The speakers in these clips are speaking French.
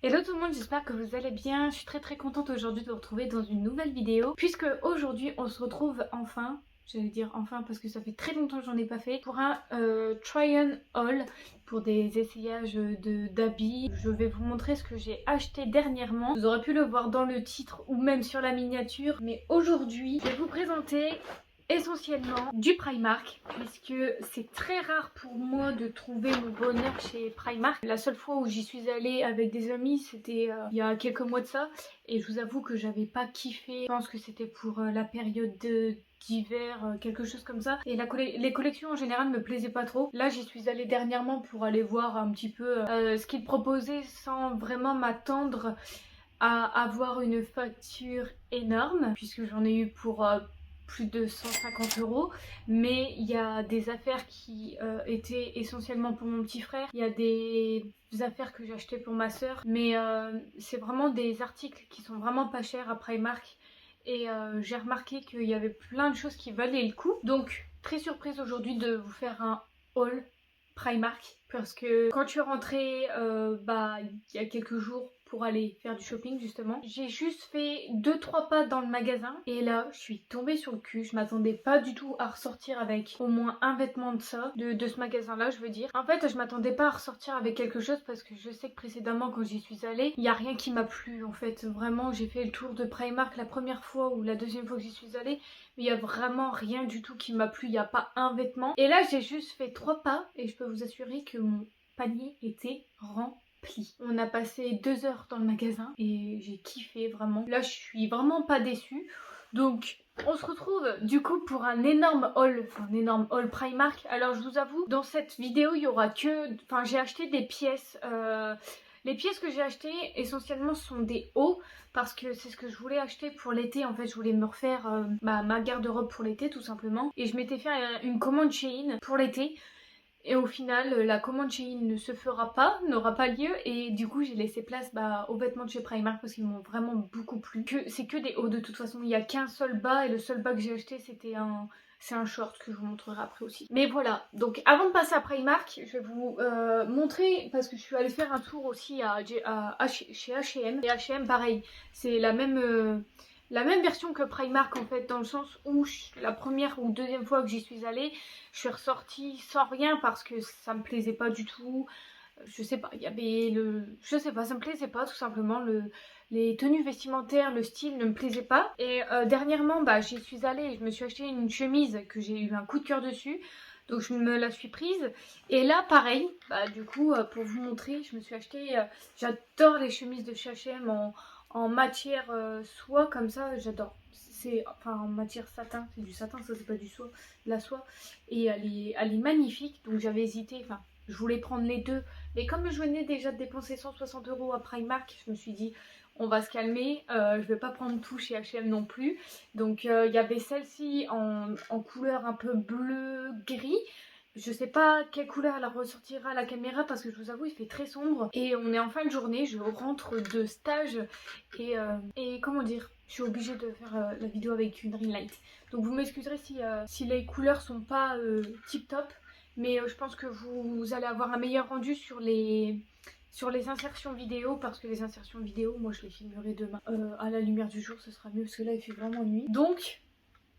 Hello tout le monde, j'espère que vous allez bien. Je suis très contente aujourd'hui de vous retrouver dans une nouvelle vidéo puisque aujourd'hui on se retrouve enfin, j'allais dire enfin parce que ça fait très longtemps que j'en ai pas fait, pour un try on haul pour des essayages d'habits. Je vais vous montrer ce que j'ai acheté dernièrement. Vous aurez pu le voir dans le titre ou même sur la miniature, mais aujourd'hui je vais vous présenter essentiellement du Primark puisque c'est très rare pour moi de trouver mon bonheur chez Primark. La seule fois où j'y suis allée avec des amis c'était il y a quelques mois de ça et je vous avoue que j'avais pas kiffé. Je pense que c'était pour la période d'hiver, quelque chose comme ça, et les collections en général me plaisaient pas trop. Là j'y suis allée dernièrement pour aller voir un petit peu ce qu'ils proposaient sans vraiment m'attendre à avoir une facture énorme puisque j'en ai eu pour plus de 150 euros, mais il y a des affaires qui étaient essentiellement pour mon petit frère, il y a des affaires que j'ai achetées pour ma soeur, mais c'est vraiment des articles qui sont vraiment pas chers à Primark et j'ai remarqué qu'il y avait plein de choses qui valaient le coup, donc très surprise aujourd'hui de vous faire un haul Primark parce que quand je suis rentrée il y a quelques jours pour aller faire du shopping justement, j'ai juste fait 2-3 pas dans le magasin et là je suis tombée sur le cul. Je m'attendais pas du tout à ressortir avec au moins un vêtement de ça, de ce magasin là je veux dire. En fait je m'attendais pas à ressortir avec quelque chose parce que je sais que précédemment quand j'y suis allée, il y a rien qui m'a plu en fait. Vraiment j'ai fait le tour de Primark la première fois ou la deuxième fois que j'y suis allée, mais il y a vraiment rien du tout qui m'a plu, il n'y a pas un vêtement. Et là j'ai juste fait 3 pas et je peux vous assurer que mon panier était rempli. On a passé 2 heures dans le magasin et j'ai kiffé vraiment. Là je suis vraiment pas déçue. Donc on se retrouve du coup pour un énorme haul Primark. Alors je vous avoue, dans cette vidéo il y aura que... Enfin j'ai acheté des pièces... Les pièces que j'ai achetées essentiellement sont des hauts parce que c'est ce que je voulais acheter pour l'été. En fait je voulais me refaire ma garde-robe pour l'été tout simplement. Et je m'étais fait une commande Shein pour l'été. Et au final, la commande Shein ne se fera pas, n'aura pas lieu, et du coup j'ai laissé place aux vêtements de chez Primark parce qu'ils m'ont vraiment beaucoup plu. C'est que des hauts de toute façon, il n'y a qu'un seul bas et le seul bas que j'ai acheté c'est un short que je vous montrerai après aussi. Mais voilà, donc avant de passer à Primark, je vais vous montrer, parce que je suis allée faire un tour aussi chez H&M. Et H&M pareil, c'est la même version que Primark en fait, dans le sens où la première ou deuxième fois que j'y suis allée, je suis ressortie sans rien parce que ça me plaisait pas du tout. Je sais pas, il y avait je sais pas, ça me plaisait pas tout simplement. Les tenues vestimentaires, le style ne me plaisait pas. Et dernièrement, j'y suis allée et je me suis acheté une chemise que j'ai eu un coup de cœur dessus. Donc je me la suis prise. Et là, pareil, du coup, pour vous montrer, je me suis acheté... j'adore les chemises de chez H&M en matière soie comme ça, j'adore. C'est enfin en matière satin, c'est du satin, ça c'est pas du soie, de la soie. Et elle est magnifique, donc j'avais hésité, enfin je voulais prendre les deux. Mais comme je venais déjà de dépenser 160 euros à Primark, je me suis dit on va se calmer, je vais pas prendre tout chez H&M non plus. Donc il y avait celle-ci en couleur un peu bleu gris. Je sais pas quelle couleur elle ressortira à la caméra parce que je vous avoue il fait très sombre. Et on est en fin de journée, je rentre de stage et comment dire, je suis obligée de faire la vidéo avec une ring light. Donc vous m'excuserez si les couleurs sont pas tip top. Mais je pense que vous allez avoir un meilleur rendu sur les insertions vidéo parce que les insertions vidéo, moi je les filmerai demain à la lumière du jour, ce sera mieux parce que là il fait vraiment nuit. Donc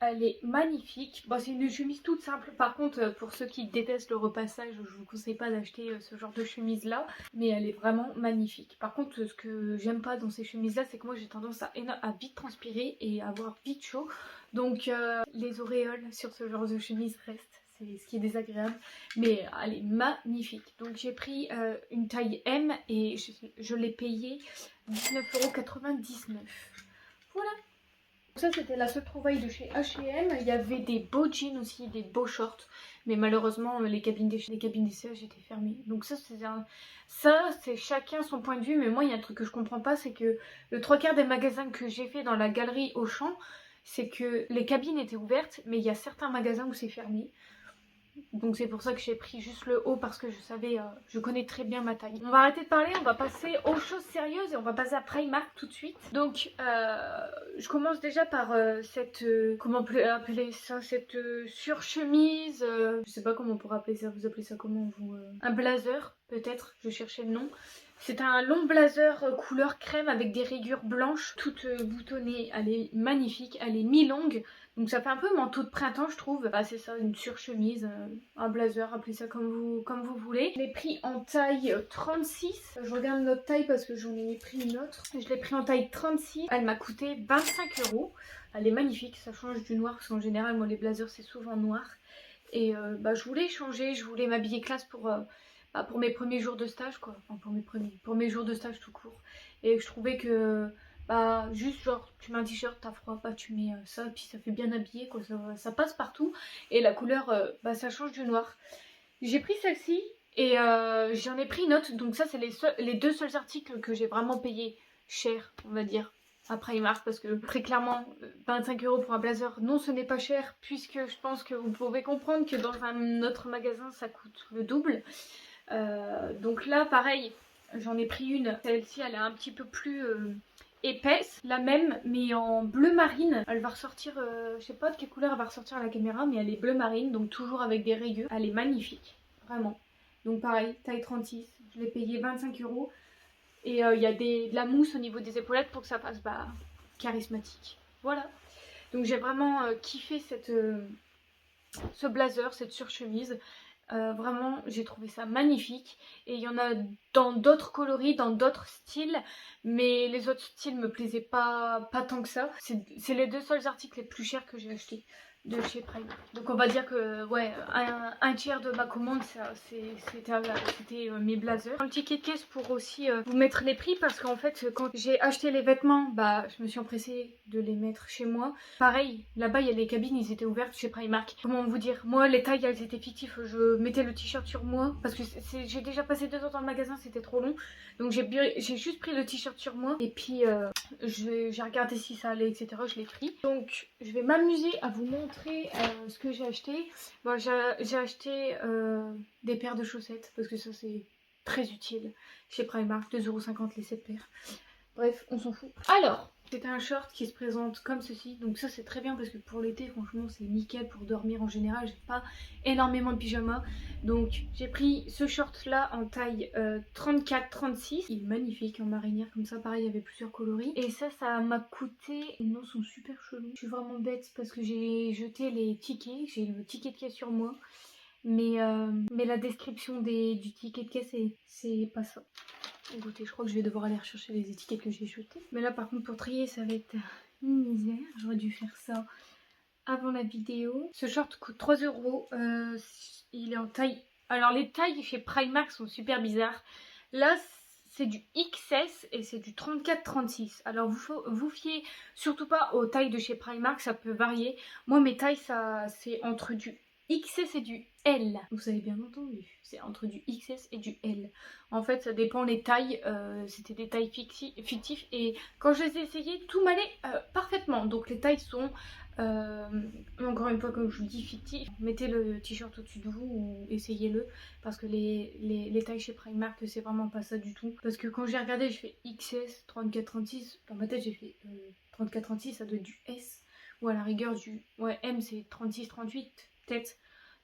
elle est magnifique. Bon, c'est une chemise toute simple. Par contre, pour ceux qui détestent le repassage, je vous conseille pas d'acheter ce genre de chemise là. Mais elle est vraiment magnifique. Par contre, ce que j'aime pas dans ces chemises là, c'est que moi j'ai tendance à vite transpirer et à avoir vite chaud. Donc les auréoles sur ce genre de chemise restent. C'est ce qui est désagréable. Mais elle est magnifique. Donc j'ai pris une taille M et je l'ai payée 19,99 €. Voilà. Ça c'était la seule trouvaille de chez H&M. Il y avait des beaux jeans aussi, des beaux shorts. Mais malheureusement les cabines d'essayage étaient fermées. Donc ça c'est chacun son point de vue. Mais moi il y a un truc que je comprends pas, c'est que le 3/4 des magasins que j'ai fait dans la galerie Auchan, c'est que les cabines étaient ouvertes. Mais il y a certains magasins où c'est fermé. Donc c'est pour ça que j'ai pris juste le haut parce que je savais, je connais très bien ma taille. On va arrêter de parler, on va passer aux choses sérieuses et on va passer à Primark tout de suite. Donc je commence déjà par comment on peut appeler ça, cette surchemise, je sais pas comment on pourrait appeler ça, vous appelez ça comment vous... Un blazer peut-être, je cherchais le nom. C'est un long blazer couleur crème avec des rayures blanches, toute boutonnée. Elle est magnifique, elle est mi-longue. Donc ça fait un peu manteau de printemps je trouve. Bah, c'est ça, une surchemise, un blazer, appelez ça comme vous voulez. Je l'ai pris en taille 36. Je regarde notre taille parce que j'en ai pris une autre. Je l'ai pris en taille 36. Elle m'a coûté 25 €. Elle est magnifique, ça change du noir parce qu'en général moi les blazers c'est souvent noir. Et bah, je voulais changer, je voulais m'habiller classe pour mes premiers jours de stage quoi. Enfin pour mes jours de stage tout court. Et je trouvais que bah juste genre tu mets un t-shirt, t'as froid, bah tu mets ça, puis ça fait bien habillé quoi, ça passe partout. Et la couleur, bah ça change du noir. J'ai pris celle-ci et j'en ai pris une autre. Donc ça c'est les deux seuls articles que j'ai vraiment payé cher, on va dire. À Primark parce que très clairement 25 € pour un blazer, non ce n'est pas cher puisque je pense que vous pouvez comprendre que dans un autre magasin ça coûte le double. Donc là pareil j'en ai pris une, celle-ci elle est un petit peu plus épaisse, la même mais en bleu marine. Elle va ressortir, je sais pas de quelle couleur elle va ressortir à la caméra mais elle est bleu marine donc toujours avec des rayures. Elle est magnifique, vraiment. Donc pareil, taille 36, je l'ai payé 25 €. Et il y a de la mousse au niveau des épaulettes pour que ça fasse bah, charismatique. Voilà. Donc j'ai vraiment kiffé ce blazer, cette surchemise. Vraiment, j'ai trouvé ça magnifique. Et il y en a dans d'autres coloris, dans d'autres styles. Mais les autres styles me plaisaient pas tant que ça. C'est les deux seuls articles les plus chers que j'ai achetés de chez Prime. Donc on va dire que ouais, un tiers de ma commande c'était mes blazers. Un ticket de caisse pour aussi vous mettre les prix parce qu'en fait quand j'ai acheté les vêtements, bah je me suis empressée de les mettre chez moi. Pareil, là-bas il y a les cabines, ils étaient ouvertes chez Primark. Comment vous dire, moi les tailles elles étaient fictives, je mettais le t-shirt sur moi parce que j'ai déjà passé 2 heures dans le magasin, c'était trop long. Donc j'ai juste pris le t-shirt sur moi et puis j'ai regardé si ça allait etc, je l'ai pris. Donc je vais m'amuser à vous montrer ce que j'ai acheté. Bon, j'ai acheté des paires de chaussettes parce que ça c'est très utile chez Primark, 2,50 € les 7 paires. Bref, on s'en fout. Alors, c'est un short qui se présente comme ceci. Donc ça c'est très bien parce que pour l'été franchement c'est nickel pour dormir en général. J'ai pas énormément de pyjama. Donc j'ai pris ce short là en taille 34-36. Il est magnifique en marinière comme ça. Pareil il y avait plusieurs coloris. Et ça m'a coûté... Les noms sont super chelous. Je suis vraiment bête parce que j'ai jeté les tickets. J'ai le ticket de caisse sur moi. Mais la description du ticket de caisse c'est pas ça. Écoutez, je crois que je vais devoir aller rechercher les étiquettes que j'ai jetées. Mais là par contre pour trier ça va être une misère. J'aurais dû faire ça avant la vidéo. Ce short coûte 3 €. Il est en taille... Alors les tailles chez Primark sont super bizarres. Là c'est du XS et c'est du 34-36. Alors vous fiez surtout pas aux tailles de chez Primark, ça peut varier. Moi mes tailles c'est entre du XS et du L. Vous avez bien entendu, c'est entre du XS et du L. En fait ça dépend les tailles, c'était des tailles fictives et quand je les ai essayées tout m'allait parfaitement. Donc les tailles sont encore une fois comme je vous dis fictives. Mettez le t-shirt au-dessus de vous ou essayez-le parce que les tailles chez Primark c'est vraiment pas ça du tout. Parce que quand j'ai regardé je fais XS 34-36, dans ma tête j'ai fait 34-36 ça doit être du S ou à la rigueur du M c'est 36-38 peut-être.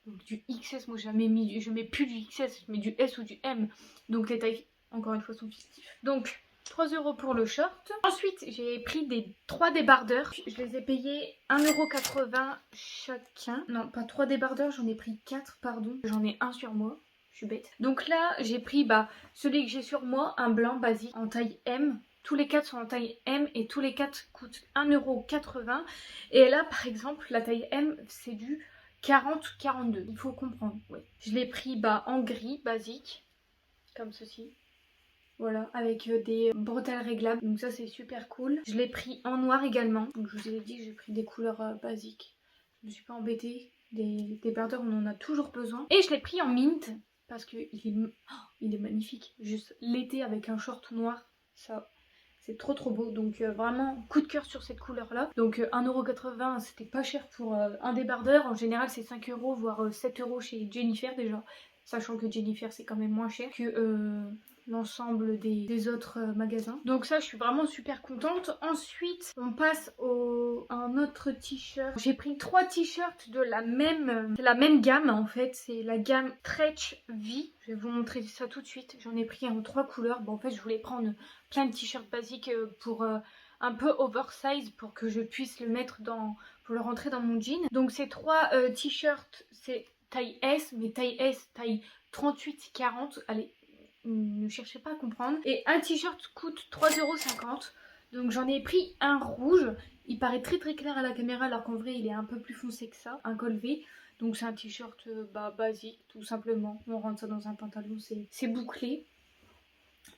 Donc du XS, moi je mets plus du XS, je mets du S ou du M. Donc les tailles, encore une fois, sont fictives. Donc 3 € pour le short. Ensuite, j'ai pris 3 débardeurs. Je les ai payés 1,80 € chacun. Non, pas 3 débardeurs, j'en ai pris 4, pardon. J'en ai un sur moi. Je suis bête. Donc là, j'ai pris celui que j'ai sur moi, un blanc basique en taille M. Tous les 4 sont en taille M et tous les 4 coûtent 1,80 €. Et là, par exemple, la taille M, c'est du 40-42, il faut comprendre. Ouais. Je l'ai pris en gris basique, comme ceci. Voilà, avec des bretelles réglables. Donc ça c'est super cool. Je l'ai pris en noir également. Donc je vous ai dit que j'ai pris des couleurs basiques. Je ne me suis pas embêtée. Des débardeurs on en a toujours besoin. Et je l'ai pris en mint parce qu'il est magnifique. Juste l'été avec un short noir, ça... C'est trop beau, donc vraiment coup de cœur sur cette couleur là. Donc 1,80 € c'était pas cher pour un débardeur. En général c'est 5 € voire 7 € chez Jennifer déjà. Sachant que Jennifer c'est quand même moins cher que l'ensemble des autres magasins. Donc ça, je suis vraiment super contente. Ensuite, on passe à un autre t-shirt. J'ai pris 3 t-shirts de la même gamme en fait. C'est la gamme Stretch V. Je vais vous montrer ça tout de suite. J'en ai pris en 3 couleurs. Bon, en fait, je voulais prendre plein de t-shirts basiques pour un peu oversize pour que je puisse le mettre pour le rentrer dans mon jean. Donc ces 3 t-shirts, c'est taille S, mais taille S, taille 38-40. Allez, ne cherchez pas à comprendre. Et un t-shirt coûte 3,50 €. Donc j'en ai pris un rouge. Il paraît très très clair à la caméra alors qu'en vrai il est un peu plus foncé que ça. Un col V. Donc c'est un t-shirt basique tout simplement. On rentre ça dans un pantalon, c'est bouclé.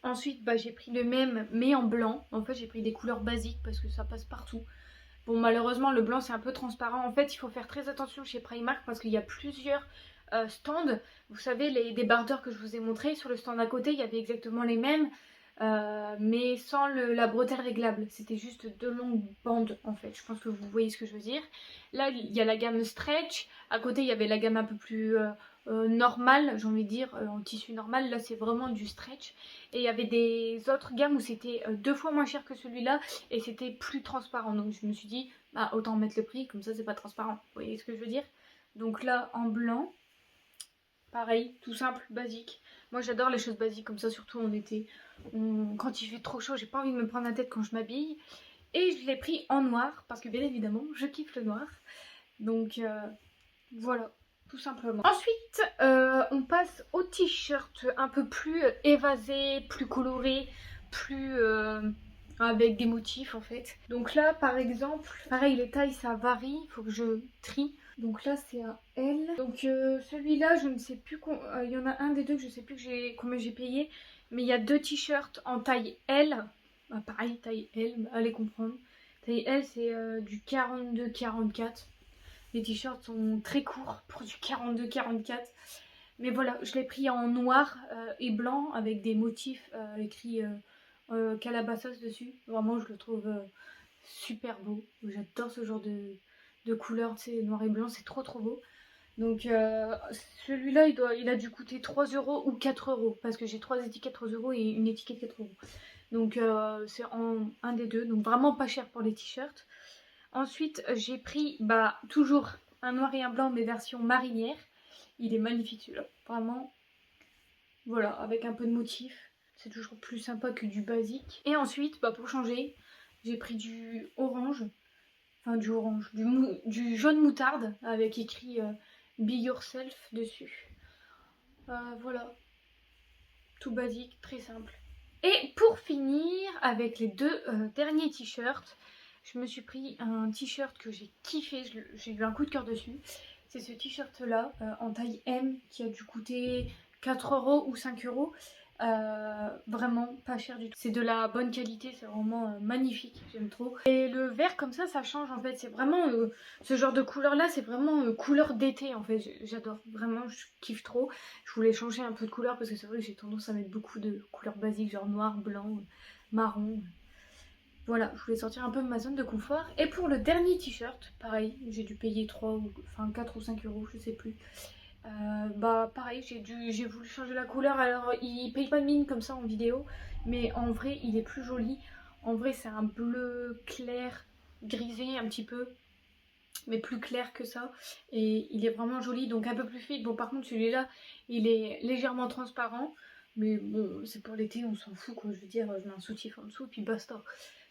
Ensuite j'ai pris le même mais en blanc. En fait j'ai pris des couleurs basiques parce que ça passe partout. Bon malheureusement le blanc c'est un peu transparent. En fait il faut faire très attention chez Primark parce qu'il y a plusieurs stands. Vous savez des bardeurs que je vous ai montré. Sur le stand à côté il y avait exactement les mêmes. Mais sans la bretelle réglable. C'était juste 2 longues bandes en fait. Je pense que vous voyez ce que je veux dire. Là il y a la gamme stretch. À côté il y avait la gamme un peu plus normale, j'ai envie de dire, en tissu normal. Là c'est vraiment du stretch. Et il y avait des autres gammes où c'était 2 fois moins cher que celui-là. Et c'était plus transparent. Donc je me suis dit, bah autant mettre le prix, comme ça c'est pas transparent. Vous voyez ce que je veux dire? Donc là en blanc. Pareil, tout simple, basique. Moi j'adore les choses basiques comme ça, surtout en été. Quand il fait trop chaud, j'ai pas envie de me prendre la tête quand je m'habille. Et je l'ai pris en noir, parce que bien évidemment, je kiffe le noir. Donc voilà, tout simplement. Ensuite, on passe au t-shirt un peu plus évasé, plus coloré, plus... avec des motifs en fait. Donc là par exemple, pareil les tailles ça varie, il faut que je trie. Donc là c'est un L. Donc celui-là je ne sais plus, il y en a un des deux que je sais plus combien j'ai payé. Mais il y a 2 t-shirts en taille L. Bah, pareil taille L, allez comprendre. Taille L c'est du 42-44. Les t-shirts sont très courts pour du 42-44. Mais voilà, je l'ai pris en noir et blanc avec des motifs écrits Calabasas dessus. Vraiment je le trouve super beau. J'adore ce genre de couleur, tu sais, noir et blanc, c'est trop trop beau. Donc celui-là il a dû coûter 3 € ou 4 € parce que j'ai 3 étiquettes 3 € et une étiquette 4 €. Donc c'est un des deux, donc vraiment pas cher pour les t-shirts. Ensuite j'ai pris toujours un noir et un blanc mais version marinière. Il est magnifique celui-là, vraiment. Voilà, avec un peu de motif. C'est toujours plus sympa que du basique. Et ensuite, pour changer, j'ai pris du orange. Enfin du orange, du jaune moutarde avec écrit Be Yourself dessus. Voilà. Tout basique, très simple. Et pour finir, avec les 2 derniers t-shirts, je me suis pris un t-shirt que j'ai kiffé. J'ai eu un coup de cœur dessus. C'est ce t-shirt là en taille M qui a dû coûter 4 € ou 5 €. Vraiment pas cher du tout. C'est de la bonne qualité, c'est vraiment magnifique, j'aime trop. Et le vert comme ça change en fait. C'est vraiment ce genre de couleur là, c'est vraiment couleur d'été en fait. J'adore, vraiment je kiffe trop. Je voulais changer un peu de couleur parce que c'est vrai que j'ai tendance à mettre beaucoup de couleurs basiques, genre noir, blanc, marron. Voilà, je voulais sortir un peu de ma zone de confort. Et pour le dernier t-shirt, pareil, j'ai dû payer 4 ou 5 €, je sais plus. Pareil, j'ai voulu changer la couleur. Alors il paye pas de mine comme ça en vidéo, mais en vrai il est plus joli. En vrai c'est un bleu clair, grisé un petit peu, mais plus clair que ça. Et il est vraiment joli, donc un peu plus fluide. Bon par contre celui-là il est légèrement transparent, mais bon c'est pour l'été, on s'en fout quoi. Je veux dire, je mets un soutif en dessous et puis basta.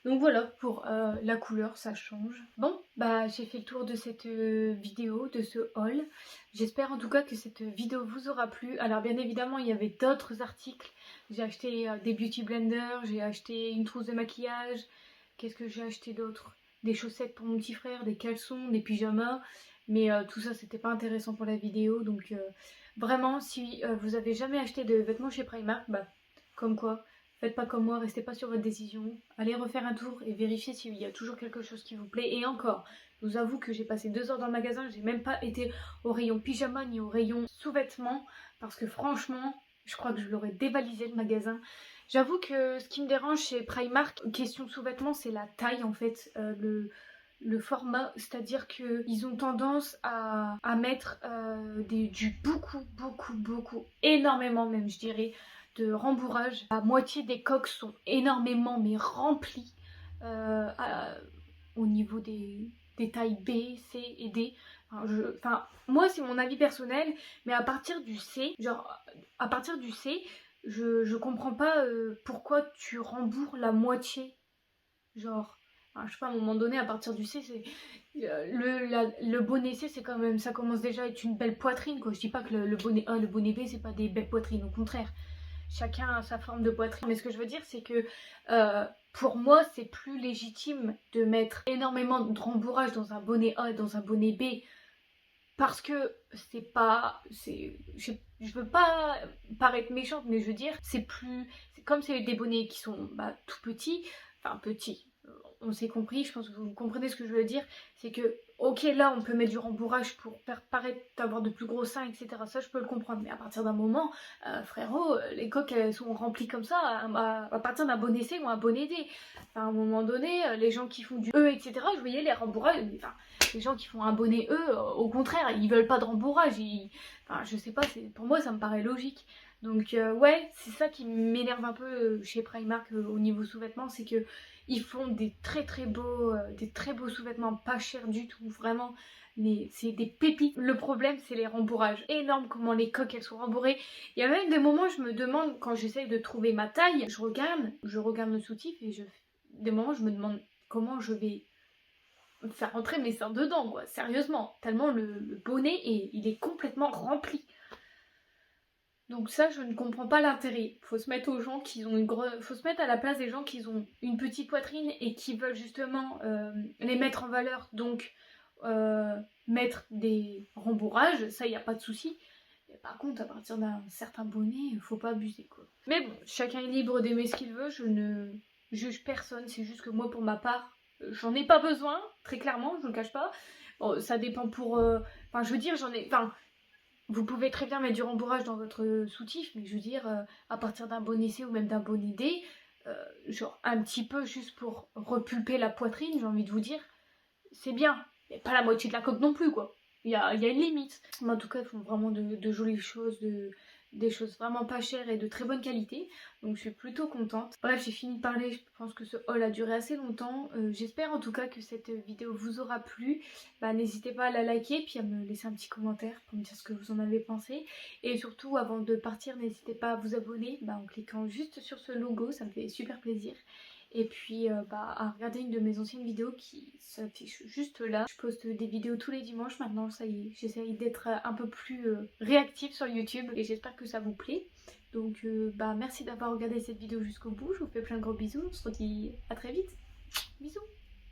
Donc voilà pour la couleur, ça change. Bon j'ai fait le tour de cette vidéo, de ce haul. J'espère en tout cas que cette vidéo vous aura plu. Alors bien évidemment il y avait d'autres articles. J'ai acheté des beauty blenders, j'ai acheté une trousse de maquillage. Qu'est-ce que j'ai acheté d'autre? Des chaussettes pour mon petit frère, des caleçons, des pyjamas. Mais tout ça c'était pas intéressant pour la vidéo. Donc vraiment si vous avez jamais acheté de vêtements chez Primark, comme quoi, faites pas comme moi, restez pas sur votre décision. Allez refaire un tour et vérifiez s'il y a toujours quelque chose qui vous plaît. Et encore, je vous avoue que j'ai passé 2 heures dans le magasin, j'ai même pas été au rayon pyjama ni au rayon sous-vêtements. Parce que franchement, je crois que je l'aurais dévalisé le magasin. J'avoue que ce qui me dérange chez Primark, question sous-vêtements, c'est la taille en fait, le format, c'est-à-dire qu'ils ont tendance à mettre du beaucoup, énormément même je dirais, de rembourrage. La moitié des coques sont énormément mais remplies au niveau des tailles B, C et D. Enfin, moi c'est mon avis personnel, mais à partir du C, je comprends pas pourquoi tu rembourres la moitié. Genre, enfin, je sais pas, à un moment donné, à partir du C, c'est le bonnet C, c'est quand même, ça commence déjà à être une belle poitrine, quoi. Je dis pas que le bonnet A, le bonnet B, c'est pas des belles poitrines, au contraire. Chacun a sa forme de poitrine. Mais ce que je veux dire, c'est que pour moi, c'est plus légitime de mettre énormément de rembourrage dans un bonnet A et dans un bonnet B. Parce que c'est pas. Je veux pas paraître méchante, mais je veux dire, c'est plus. Comme c'est des bonnets qui sont tout petits, enfin petits, on s'est compris, je pense que vous comprenez ce que je veux dire, c'est que, ok, là on peut mettre du rembourrage pour faire paraître d'avoir de plus gros seins, etc. Ça je peux le comprendre, mais à partir d'un moment, frérot, les coques elles sont remplies comme ça, à partir d'un bonnet C ou un bonnet D. Enfin, à un moment donné, les gens qui font du E, etc., je voyais les rembourrages, enfin, les gens qui font un bonnet E, au contraire, ils veulent pas de rembourrage, enfin, je sais pas, pour moi ça me paraît logique. Donc ouais, c'est ça qui m'énerve un peu chez Primark au niveau sous-vêtements, c'est que ils font des très beaux sous-vêtements pas chers du tout, vraiment. C'est des pépites. Le problème, c'est les rembourrages. Énorme comment les coques elles sont rembourrées. Il y a même des moments où je me demande, quand j'essaye de trouver ma taille, je regarde le soutif et des moments je me demande comment je vais faire rentrer mes seins dedans, quoi. Sérieusement, tellement le bonnet il est complètement rempli. Donc ça, je ne comprends pas l'intérêt. Faut se mettre faut se mettre à la place des gens qui ont une petite poitrine et qui veulent justement les mettre en valeur, donc mettre des rembourrages, ça y a pas de souci. Mais par contre, à partir d'un certain bonnet, faut pas abuser, quoi. Mais bon, chacun est libre d'aimer ce qu'il veut, je ne juge personne, c'est juste que moi pour ma part, j'en ai pas besoin, très clairement, je ne le cache pas. Bon, ça dépend pour... Enfin, je veux dire, vous pouvez très bien mettre du rembourrage dans votre soutif, mais je veux dire, à partir d'un bonnet C ou même d'un bonnet D, genre un petit peu juste pour repulper la poitrine, j'ai envie de vous dire, c'est bien. Mais pas la moitié de la coque non plus, quoi. Il y a une limite. Mais en tout cas, ils font vraiment de jolies choses, des choses vraiment pas chères et de très bonne qualité. Donc je suis plutôt contente. Bref, j'ai fini de parler, je pense que ce haul a duré assez longtemps. J'espère en tout cas que cette vidéo vous aura plu. N'hésitez pas à la liker puis à me laisser un petit commentaire pour me dire ce que vous en avez pensé. Et surtout, avant de partir, n'hésitez pas à vous abonner en cliquant juste sur ce logo, ça me fait super plaisir. Et puis à regarder une de mes anciennes vidéos qui s'affiche juste là. Je poste des vidéos tous les dimanches maintenant, ça y est, j'essaye d'être un peu plus réactive sur YouTube et j'espère que ça vous plaît. Donc merci d'avoir regardé cette vidéo jusqu'au bout, je vous fais plein de gros bisous, on se redit à très vite, bisous.